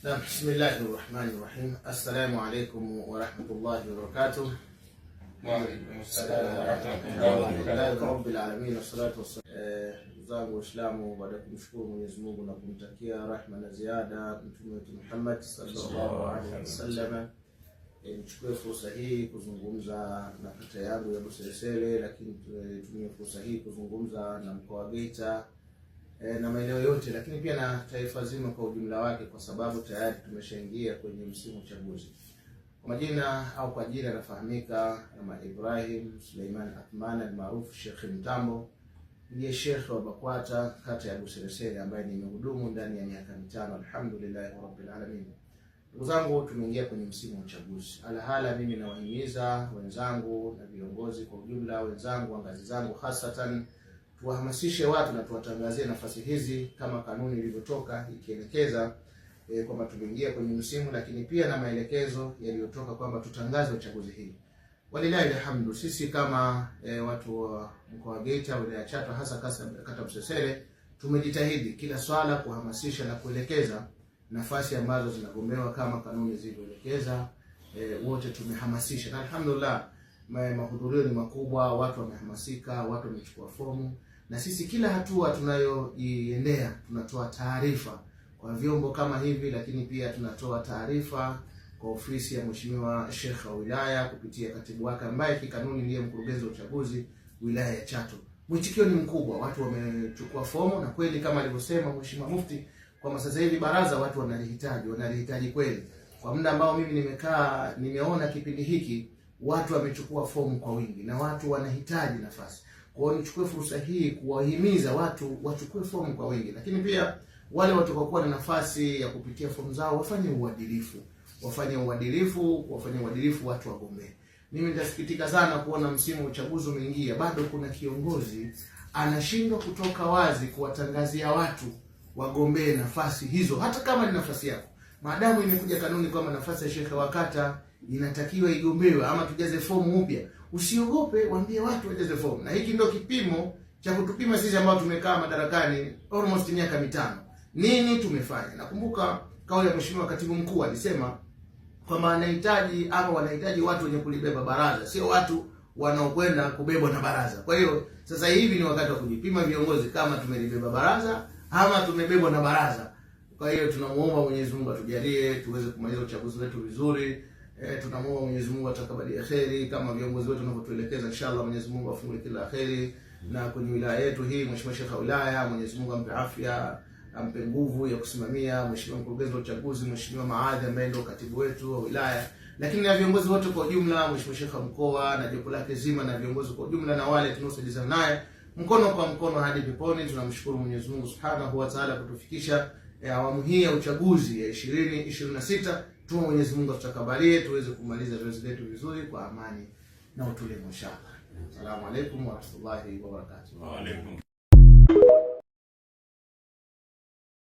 Bismillahirrahmanirrahim. Assalamu alaikum wa rahmatullahi wa barakatuh. Wa alaikum assalam wa rahmatullahi Rabbil alamin wassalatu wassalam. Zangu Waislamu, baada ya kumshukuru Mwenyezi Mungu na kumtakia rahma na ziada Mtume wetu Muhammad sallallahu alaihi wasallam, nichukue fursa hii kuzungumza na kata yangu ya Buseresere, lakini tumie fursa hii kuzungumza na mkoa wa Geita na maeneo yote, lakini pia na taifa zima kwa ujumla wake, kwa sababu tayari tumeshaingia kwenye msimu uchaguzi. Kwa majina au kwa jina nafahamika kama Ibrahim Suleiman Athman almaarufu Sheikh Mtambo, ndiye Sheikh wa BAKWATA kata ya Buseresere ambaye nimehudumu ndani ya miaka 5, alhamdulillah rabbil alamin. Ndugu zangu, tumeingia kwenye msimu wa uchaguzi. Alhala, mimi nawahimiza wenzangu na viongozi kwa ujumla, wenzangu wa ngazi zangu hasatan, tuwahamasishe watu na tuwatangazie nafasi hizi kama kanuni ilivyotoka ikielekeza kwamba tumeingia kwenye msimu, lakini pia na maelekezo yaliyotoka kwamba tutangaze uchaguzi hii. Walilahi alhamdu, sisi kama watu wa mkoa wa Geita, wilaya ya Chato, hasa kata Buseresere, tumejitahidi kila swala kuhamasisha na kuelekeza nafasi ambazo zinagombewa kama kanuni zilivyoelekeza. Wote tumehamasisha na alhamdulillah mahudhurio ni makubwa, watu wamehamasika, watu wamechukua fomu, na sisi kila hatua tunayoiendea tunatoa taarifa kwa vyombo kama hivi, lakini pia tunatoa taarifa kwa ofisi ya Mheshimiwa Sheikh wa wilaya kupitia katibu wake ambaye kikanuni ndiye mkurugenzi wa uchaguzi wilaya ya Chato. Mwitikio ni mkubwa, watu wamechukua fomu, na kweli kama alivyosema Mheshimiwa Mufti kwamba sasa hivi baraza watu wanalihitaji kweli. Kwa muda ambao mimi nimekaa, nimeona kipindi hiki watu wamechukua fomu kwa wingi na watu wanahitaji nafasi. Kwa hiyo nichukue fursa hii kuwahimiza watu wachukue fomu kwa wingi, lakini pia wale watakaokuwa na nafasi ya kupitia fomu zao wafanye uadilifu watu wagombee. Mimi nitasikitika sana kuona msimu wa uchaguzi umeingia, bado kuna kiongozi anashindwa kutoka wazi kuwatangazia watu wagombee nafasi hizo, hata kama ni nafasi yako. Maadamu imekuja kanuni kwamba nafasi ya shekhe wa kata inatakiwa igombewe ama tujaze fomu upya, usiogope, waambie watu wajaze fomu. Na hiki ndio kipimo cha kutupima sisi ambao tumekaa madarakani almost miaka 5. Nini tumefanya? Nakumbuka kauli ya Mheshimiwa Katibu Mkuu alisema kwamba wanahitaji watu wenye kulibeba baraza, sio watu wanaokwenda kubebwa na baraza. Kwa hiyo sasa hivi ni wakati wa kujipima viongozi, kama tumelibeba baraza ama tumebebwa na baraza. Kwa hiyo tunamuomba Mwenyezi Mungu atujalie tuweze kumaliza uchaguzi wetu vizuri. Tunamuomba Mwenyezi Mungu atakabalie kheri kama viongozi wetu wanavyotuelekeza. Inshallah Mwenyezi Mungu afungue kila kheri na kwenye wilaya yetu hii. Mheshimiwa Sheikh wa wilaya, Mwenyezi Mungu ampe afya, ampe nguvu ya kusimamia. Mheshimiwa mkurugenzi wa uchaguzi, Mheshimiwa Maadhi ambaye ndio katibu wetu wa wilaya, lakini na viongozi wote kwa ujumla, Mheshimiwa Sheikh wa mkoa na jopo lake zima na viongozi kwa ujumla na wale tunaosaidiana naye mkono kwa mkono hadi peponi. Tunamshukuru Mwenyezi Mungu Subhanahu wa Ta'ala kutufikisha awamu hii ya uchaguzi ya 2026. Tuombe Mwenyezi Mungu atutakabalie tuweze kumaliza zoezi letu vizuri kwa amani na utulivu inshallah. Asalamu alaykum wa rahmatullahi wa barakatuh.